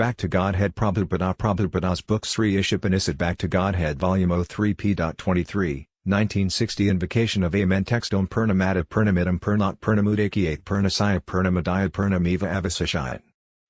Back to Godhead Prabhupada Books 3 Ishopanisad Back to Godhead Volume 03 p.23, 1960 Invocation of Amen Text Om Purnamada Purnamidam Purnat Purnamudakiyat Purnasaya Purnamadayad Purnamiva Avasishayat.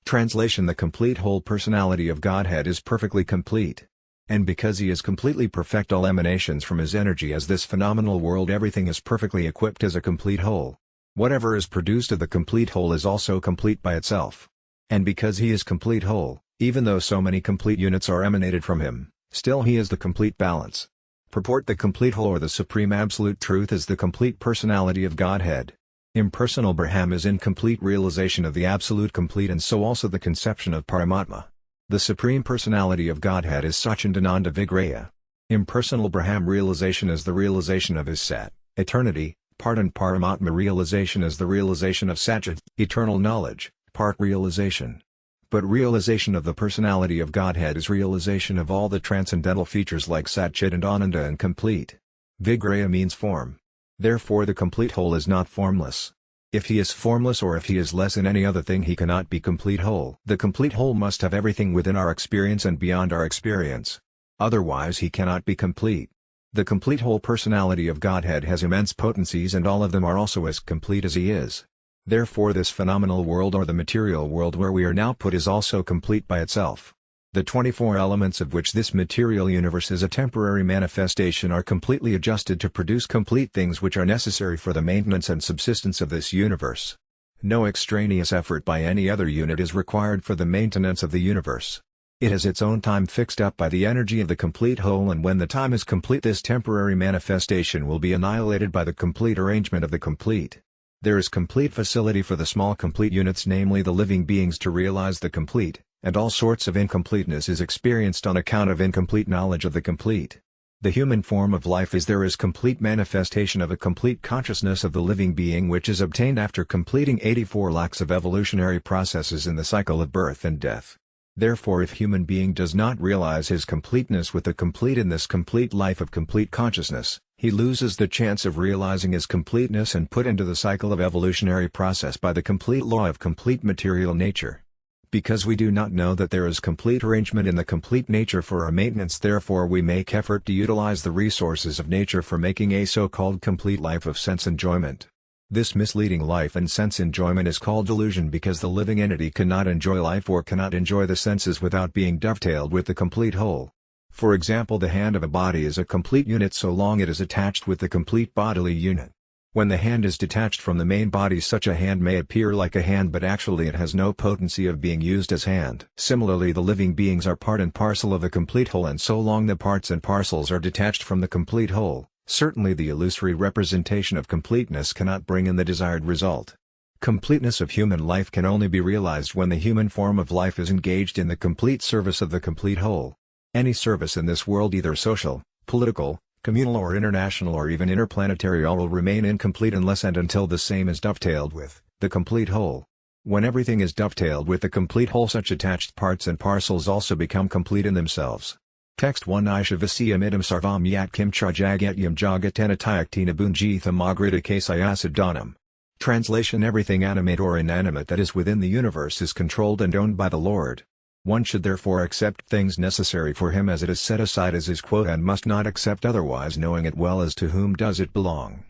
Translation: The complete whole personality of Godhead is perfectly complete. And because he is completely perfect, all emanations from his energy as this phenomenal world, everything is perfectly equipped as a complete whole. Whatever is produced of the complete whole is also complete by itself. And because he is complete whole, even though so many complete units are emanated from him, still he is the complete balance. Purport: The complete whole or the supreme absolute truth is the complete personality of Godhead. Impersonal Brahman is incomplete realization of the absolute complete, and so also the conception of Paramatma. The supreme personality of Godhead is Satchidananda Vigraya. Impersonal Brahman realization is the realization of his Sat, eternity, part, and Paramatma realization is the realization of Satchit, eternal knowledge, part realization. But realization of the personality of Godhead is realization of all the transcendental features like Satchit and Ananda and complete. Vigraya means form. Therefore the complete whole is not formless. If he is formless, or if he is less in any other thing, he cannot be complete whole. The complete whole must have everything within our experience and beyond our experience. Otherwise he cannot be complete. The complete whole personality of Godhead has immense potencies, and all of them are also as complete as he is. Therefore this phenomenal world, or the material world where we are now put, is also complete by itself. The 24 elements of which this material universe is a temporary manifestation are completely adjusted to produce complete things which are necessary for the maintenance and subsistence of this universe. No extraneous effort by any other unit is required for the maintenance of the universe. It has its own time fixed up by the energy of the complete whole, and when the time is complete, this temporary manifestation will be annihilated by the complete arrangement of the complete. There is complete facility for the small complete units, namely the living beings, to realize the complete, and all sorts of incompleteness is experienced on account of incomplete knowledge of the complete. The human form of life is there is complete manifestation of a complete consciousness of the living being, which is obtained after completing 84 lakhs of evolutionary processes in the cycle of birth and death. Therefore if human being does not realize his completeness with the complete in this complete life of complete consciousness, he loses the chance of realizing his completeness and put into the cycle of evolutionary process by the complete law of complete material nature. Because we do not know that there is complete arrangement in the complete nature for our maintenance, therefore we make effort to utilize the resources of nature for making a so-called complete life of sense enjoyment. This misleading life and sense enjoyment is called delusion, because the living entity cannot enjoy life or cannot enjoy the senses without being dovetailed with the complete whole. For example, the hand of a body is a complete unit so long it is attached with the complete bodily unit. When the hand is detached from the main body, such a hand may appear like a hand, but actually it has no potency of being used as hand. Similarly, the living beings are part and parcel of the complete whole, and so long the parts and parcels are detached from the complete whole, certainly the illusory representation of completeness cannot bring in the desired result. Completeness of human life can only be realized when the human form of life is engaged in the complete service of the complete whole. Any service in this world, either social, political, communal or international or even interplanetary, all will remain incomplete unless and until the same is dovetailed with the complete whole. When everything is dovetailed with the complete whole, such attached parts and parcels also become complete in themselves. Text 1 Ishavasiyam idam sarvam yat kim charjagyam jagatenatayaktina bunjitham agrita kasayasadhanam. Translation: Everything animate or inanimate that is within the universe is controlled and owned by the Lord. One should therefore accept things necessary for him as it is set aside as his quota, and must not accept otherwise, knowing it well as to whom does it belong.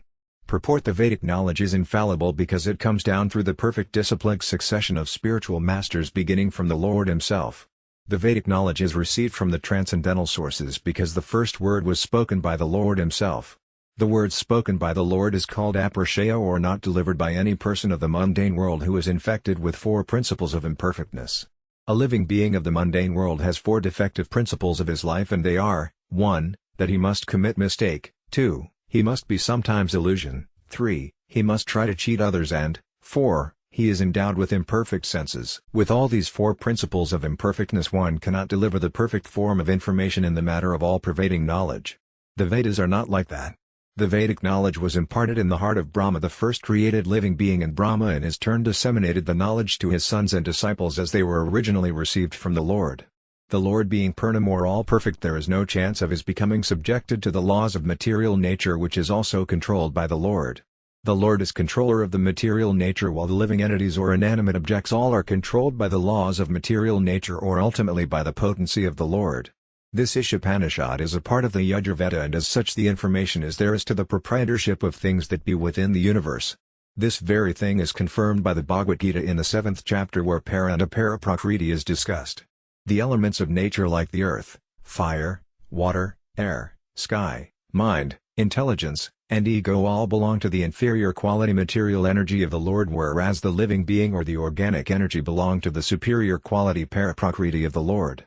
Purport: The Vedic knowledge is infallible because it comes down through the perfect disciplic succession of spiritual masters beginning from the Lord himself. The Vedic knowledge is received from the transcendental sources because the first word was spoken by the Lord himself. The word spoken by the Lord is called aprashaya, or not delivered by any person of the mundane world who is infected with 4 principles of imperfectness. A living being of the mundane world has 4 defective principles of his life, and they are: 1. That he must commit mistake, 2. He must be sometimes illusion, 3. He must try to cheat others, and 4. He is endowed with imperfect senses. With all these 4 principles of imperfectness, one cannot deliver the perfect form of information in the matter of all-pervading knowledge. The Vedas are not like that. The Vedic knowledge was imparted in the heart of Brahma, the first created living being, and Brahma in his turn disseminated the knowledge to his sons and disciples as they were originally received from the Lord. The Lord being Purnam, or all-perfect, there is no chance of his becoming subjected to the laws of material nature, which is also controlled by the Lord. The Lord is controller of the material nature, while the living entities or inanimate objects all are controlled by the laws of material nature or ultimately by the potency of the Lord. This Ishopanisad is a part of the Yajurveda, and as such the information is there as to the proprietorship of things that be within the universe. This very thing is confirmed by the Bhagavad Gita in the 7th chapter, where para and apara prakriti is discussed. The elements of nature like the earth, fire, water, air, sky, mind, intelligence, and ego all belong to the inferior quality material energy of the Lord, whereas the living being or the organic energy belong to the superior quality para prakriti of the Lord.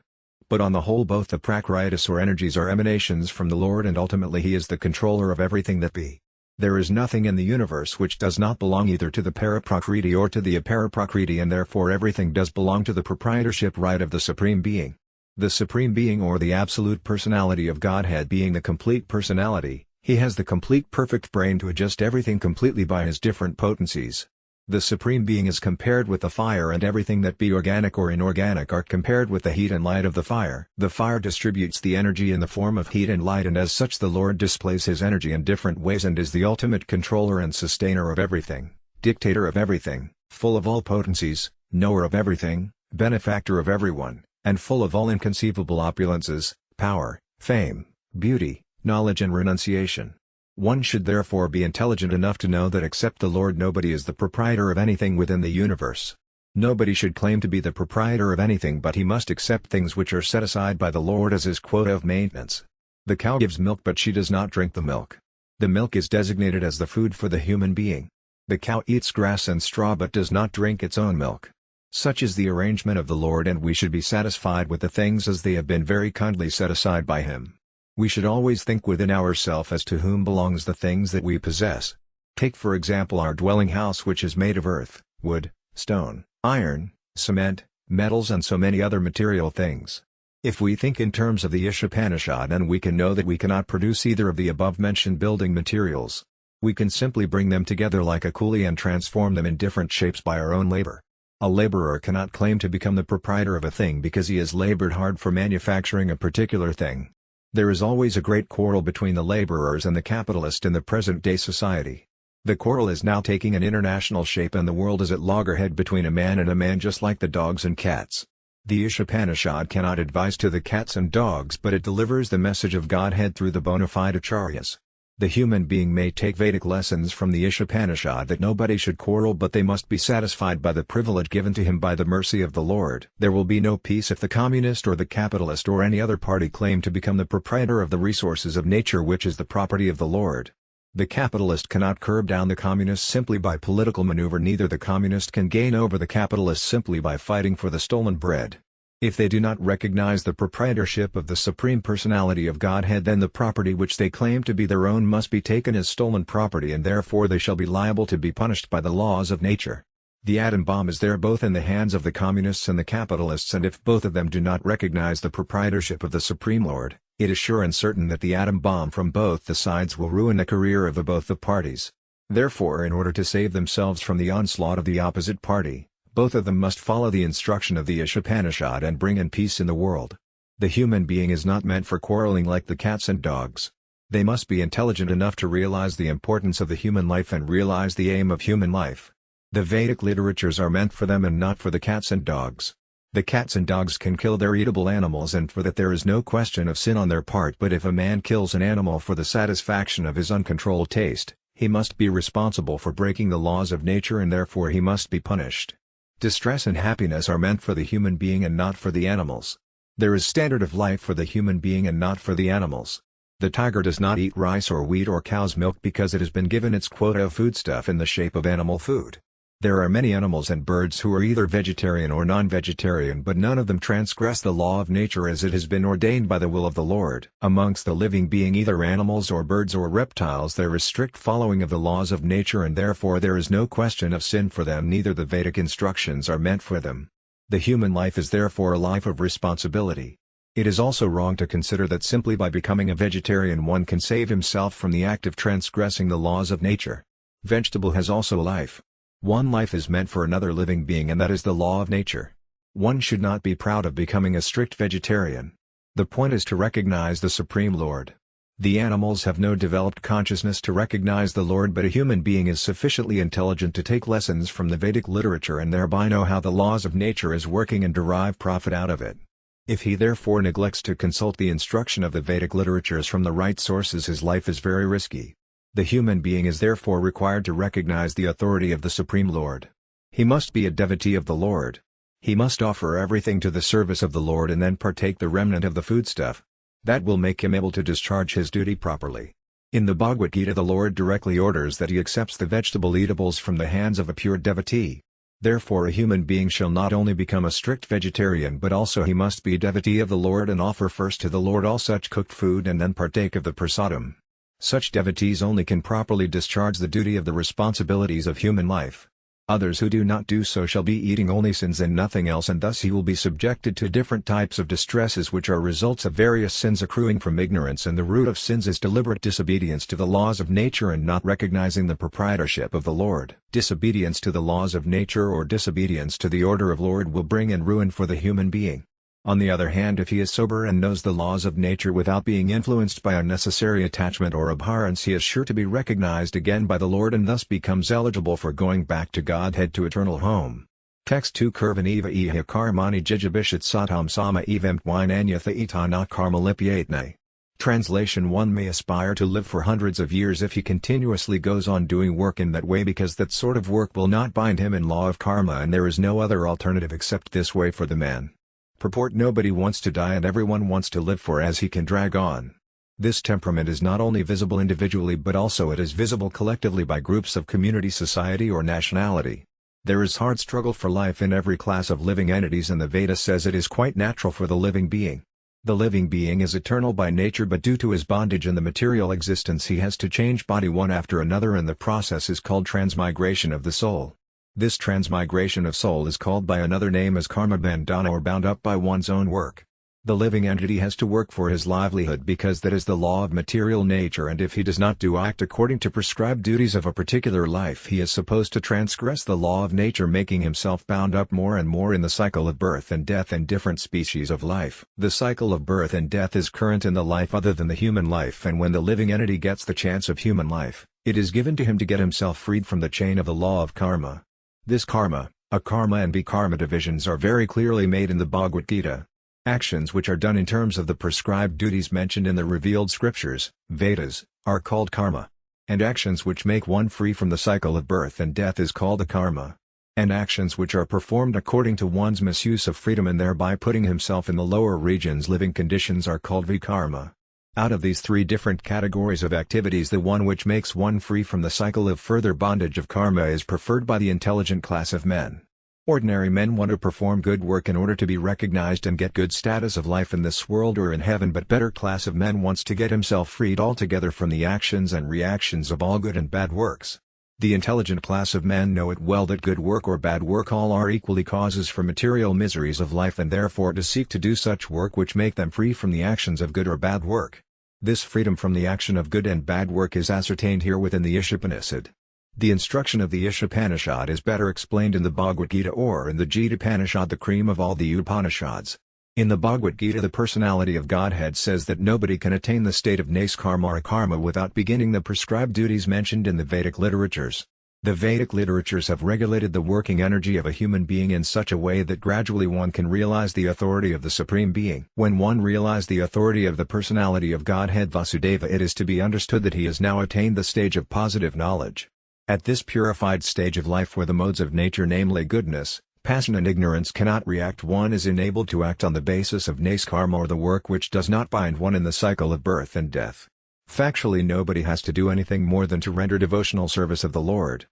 But on the whole both the prakritis or energies are emanations from the Lord, and ultimately He is the controller of everything that be. There is nothing in the universe which does not belong either to the para prakriti or to the apara prakriti, and therefore everything does belong to the proprietorship right of the Supreme Being. The Supreme Being, or the Absolute Personality of Godhead, being the complete personality, He has the complete perfect brain to adjust everything completely by His different potencies. The Supreme Being is compared with the fire, and everything that be organic or inorganic are compared with the heat and light of the fire. The fire distributes the energy in the form of heat and light, and as such the Lord displays His energy in different ways and is the ultimate controller and sustainer of everything, dictator of everything, full of all potencies, knower of everything, benefactor of everyone, and full of all inconceivable opulences, power, fame, beauty, knowledge and renunciation. One should therefore be intelligent enough to know that except the Lord nobody is the proprietor of anything within the universe. Nobody should claim to be the proprietor of anything, but he must accept things which are set aside by the Lord as his quota of maintenance. The cow gives milk, but she does not drink the milk. The milk is designated as the food for the human being. The cow eats grass and straw but does not drink its own milk. Such is the arrangement of the Lord, and we should be satisfied with the things as they have been very kindly set aside by Him. We should always think within ourselves as to whom belongs the things that we possess. Take for example our dwelling house, which is made of earth, wood, stone, iron, cement, metals and so many other material things. If we think in terms of the Ishopanisad, then we can know that we cannot produce either of the above-mentioned building materials. We can simply bring them together like a coolie and transform them in different shapes by our own labor. A laborer cannot claim to become the proprietor of a thing because he has labored hard for manufacturing a particular thing. There is always a great quarrel between the laborers and the capitalist in the present-day society. The quarrel is now taking an international shape, and the world is at loggerhead between a man and a man, just like the dogs and cats. The Ishopanisad cannot advise to the cats and dogs, but it delivers the message of Godhead through the bona fide acharyas. The human being may take Vedic lessons from the Ishopanisad that nobody should quarrel, but they must be satisfied by the privilege given to him by the mercy of the Lord. There will be no peace if the communist or the capitalist or any other party claim to become the proprietor of the resources of nature, which is the property of the Lord. The capitalist cannot curb down the communist simply by political maneuver, neither the communist can gain over the capitalist simply by fighting for the stolen bread. If they do not recognize the proprietorship of the Supreme Personality of Godhead, then the property which they claim to be their own must be taken as stolen property, and therefore they shall be liable to be punished by the laws of nature. The atom bomb is there both in the hands of the communists and the capitalists, and if both of them do not recognize the proprietorship of the Supreme Lord, it is sure and certain that the atom bomb from both the sides will ruin the career of both the parties. Therefore, in order to save themselves from the onslaught of the opposite party, both of them must follow the instruction of the Ishopanisad and bring in peace in the world. The human being is not meant for quarreling like the cats and dogs. They must be intelligent enough to realize the importance of the human life and realize the aim of human life. The Vedic literatures are meant for them and not for the cats and dogs. The cats and dogs can kill their eatable animals, and for that there is no question of sin on their part, but if a man kills an animal for the satisfaction of his uncontrolled taste, he must be responsible for breaking the laws of nature, and therefore he must be punished. Distress and happiness are meant for the human being and not for the animals. There is standard of life for the human being and not for the animals. The tiger does not eat rice or wheat or cow's milk because it has been given its quota of foodstuff in the shape of animal food. There are many animals and birds who are either vegetarian or non-vegetarian, but none of them transgress the law of nature as it has been ordained by the will of the Lord. Amongst the living being, either animals or birds or reptiles, there is strict following of the laws of nature, and therefore there is no question of sin for them, neither the Vedic instructions are meant for them. The human life is therefore a life of responsibility. It is also wrong to consider that simply by becoming a vegetarian one can save himself from the act of transgressing the laws of nature. Vegetable has also life. One life is meant for another living being, and that is the law of nature. One should not be proud of becoming a strict vegetarian. The point is to recognize the Supreme Lord. The animals have no developed consciousness to recognize the Lord, but a human being is sufficiently intelligent to take lessons from the Vedic literature and thereby know how the laws of nature is working and derive profit out of it. If he therefore neglects to consult the instruction of the Vedic literatures from the right sources, his life is very risky. The human being is therefore required to recognize the authority of the Supreme Lord. He must be a devotee of the Lord. He must offer everything to the service of the Lord and then partake the remnant of the foodstuff. That will make him able to discharge his duty properly. In the Bhagavad Gita, the Lord directly orders that he accepts the vegetable eatables from the hands of a pure devotee. Therefore a human being shall not only become a strict vegetarian, but also he must be a devotee of the Lord and offer first to the Lord all such cooked food and then partake of the prasadam. Such devotees only can properly discharge the duty of the responsibilities of human life. Others who do not do so shall be eating only sins and nothing else, and thus he will be subjected to different types of distresses which are results of various sins accruing from ignorance, and the root of sins is deliberate disobedience to the laws of nature and not recognizing the proprietorship of the Lord. Disobedience to the laws of nature or disobedience to the order of Lord will bring in ruin for the human being. On the other hand, if he is sober and knows the laws of nature without being influenced by unnecessary attachment or abhorrence, he is sure to be recognized again by the Lord and thus becomes eligible for going back to Godhead, to eternal home. Text 2 Kurvan eva iha karmani jijabishat satam sama evem twinanyatha itana karma lipyatne. Translation: one may aspire to live for hundreds of years if he continuously goes on doing work in that way, because that sort of work will not bind him in law of karma, and there is no other alternative except this way for the man. Purport: nobody wants to die and everyone wants to live, for as he can drag on. This temperament is not only visible individually but also it is visible collectively by groups of community, society or nationality. There is hard struggle for life in every class of living entities, and the Veda says it is quite natural for the living being. The living being is eternal by nature, but due to his bondage in the material existence he has to change body one after another, and the process is called transmigration of the soul. This transmigration of soul is called by another name as karma bandhana, or bound up by one's own work. The living entity has to work for his livelihood because that is the law of material nature, and if he does not act according to prescribed duties of a particular life, he is supposed to transgress the law of nature, making himself bound up more and more in the cycle of birth and death in different species of life. The cycle of birth and death is current in the life other than the human life, and when the living entity gets the chance of human life, it is given to him to get himself freed from the chain of the law of karma. This karma, akarma and vikarma divisions are very clearly made in the Bhagavad Gita. Actions which are done in terms of the prescribed duties mentioned in the revealed scriptures, Vedas, are called karma. And actions which make one free from the cycle of birth and death is called akarma. And actions which are performed according to one's misuse of freedom and thereby putting himself in the lower regions living conditions are called vikarma. Out of these three different categories of activities, the one which makes one free from the cycle of further bondage of karma is preferred by the intelligent class of men. Ordinary men want to perform good work in order to be recognized and get good status of life in this world or in heaven, but better class of men wants to get himself freed altogether from the actions and reactions of all good and bad works. The intelligent class of men know it well that good work or bad work all are equally causes for material miseries of life, and therefore to seek to do such work which make them free from the actions of good or bad work. This freedom from the action of good and bad work is ascertained here within the Ishopanisad. The instruction of the Ishopanisad is better explained in the Bhagavad Gita, or in the GODHEAD, the cream of all the Upanishads. In the Bhagavad Gita, the personality of Godhead says that nobody can attain the state of Naiskarma or karma without beginning the prescribed duties mentioned in the Vedic literatures. The Vedic literatures have regulated the working energy of a human being in such a way that gradually one can realize the authority of the Supreme Being. When one realizes the authority of the personality of Godhead Vasudeva, it is to be understood that he has now attained the stage of positive knowledge. At this purified stage of life, where the modes of nature, namely goodness, passion and ignorance, cannot react, one is enabled to act on the basis of Naiskarma, or the work which does not bind one in the cycle of birth and death. Factually, nobody has to do anything more than to render devotional service of the Lord.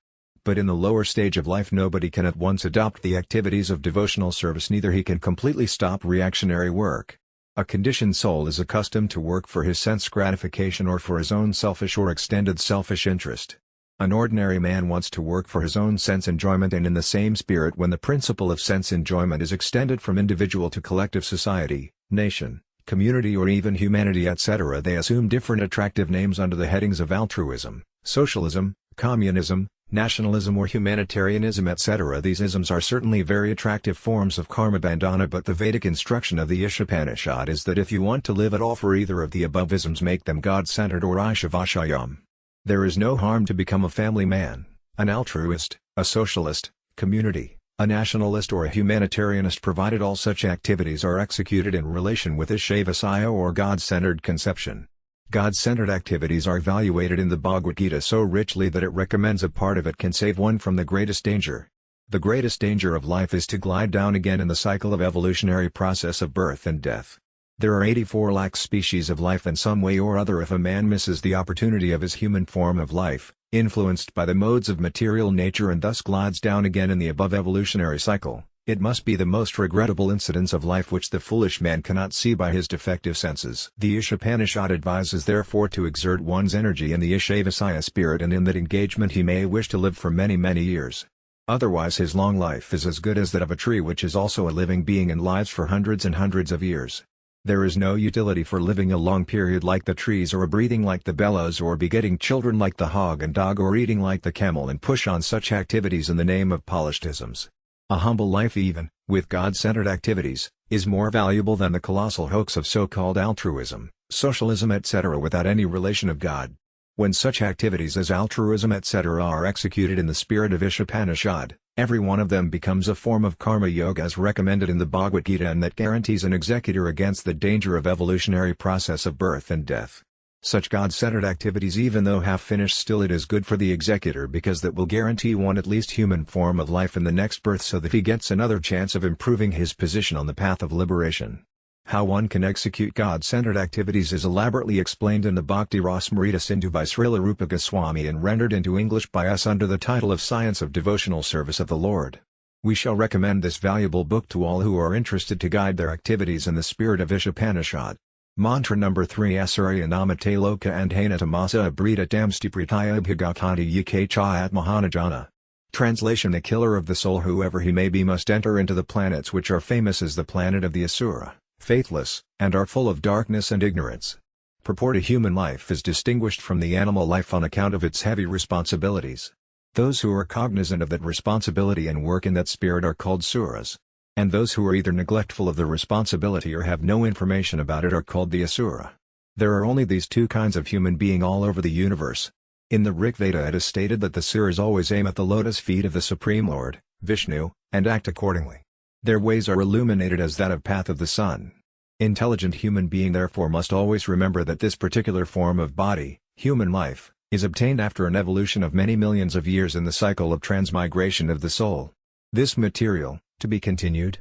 But in the lower stage of life, nobody can at once adopt the activities of devotional service, neither he can completely stop reactionary work. A conditioned soul is accustomed to work for his sense gratification or for his own selfish or extended selfish interest. An ordinary man wants to work for his own sense enjoyment, and in the same spirit, when the principle of sense enjoyment is extended from individual to collective society, nation, community or even humanity etc., they assume different attractive names under the headings of altruism, socialism, communism, nationalism or humanitarianism, etc. These isms are certainly very attractive forms of karma bandhana, but the Vedic instruction of the Ishopanishad is that if you want to live at all for either of the above isms, make them God-centered or Ishavashayam. There is no harm to become a family man, an altruist, a socialist, community, a nationalist or a humanitarianist, provided all such activities are executed in relation with Ishavasaya or God-centered conception. God-centered activities are evaluated in the Bhagavad Gita so richly that it recommends a part of it can save one from the greatest danger. The greatest danger of life is to glide down again in the cycle of evolutionary process of birth and death. There are 84 lakh species of life in some way or other. If a man misses the opportunity of his human form of life, influenced by the modes of material nature, and thus glides down again in the above evolutionary cycle, it must be the most regrettable incidence of life which the foolish man cannot see by his defective senses. The Ishopanishad advises therefore to exert one's energy in the Ishavasaya spirit, and in that engagement he may wish to live for many years. Otherwise his long life is as good as that of a tree which is also a living being and lives for hundreds and hundreds of years. There is no utility for living a long period like the trees, or breathing like the bellows, or begetting children like the hog and dog, or eating like the camel, and push on such activities in the name of polished isms. A humble life, even with God-centered activities, is more valuable than the colossal hoax of so-called altruism, socialism, etc. without any relation of God. When such activities as altruism, etc. are executed in the spirit of Ishopanishad, every one of them becomes a form of karma yoga as recommended in the Bhagavad Gita, and that guarantees an executor against the danger of evolutionary process of birth and death. Such God-centered activities, even though half-finished, still it is good for the executor, because that will guarantee one at least human form of life in the next birth, so that he gets another chance of improving his position on the path of liberation. How one can execute God-centered activities is elaborately explained in the Bhakti Rasamrita Sindhu by Srila Rupa Goswami and rendered into English by us under the title of Science of Devotional Service of the Lord. We shall recommend this valuable book to all who are interested to guide their activities in the spirit of Ishopanishad. Mantra number 3: Asarya namate loka andhena tamasa abrita damstipritaya bhagakati yike cha atmahanajana. Translation: the killer of the soul, whoever he may be, must enter into the planets which are famous as the planet of the Asura, faithless, and are full of darkness and ignorance. Purport: a human life is distinguished from the animal life on account of its heavy responsibilities. Those who are cognizant of that responsibility and work in that spirit are called suras. And those who are either neglectful of the responsibility or have no information about it are called the asura. There are only these two kinds of human being all over the universe. In the Rig Veda it is stated that the suras always aim at the lotus feet of the Supreme Lord, Vishnu, and act accordingly. Their ways are illuminated as that of path of the sun. Intelligent human being therefore must always remember that this particular form of body, human life, is obtained after an evolution of many millions of years in the cycle of transmigration of the soul. This material, to be continued,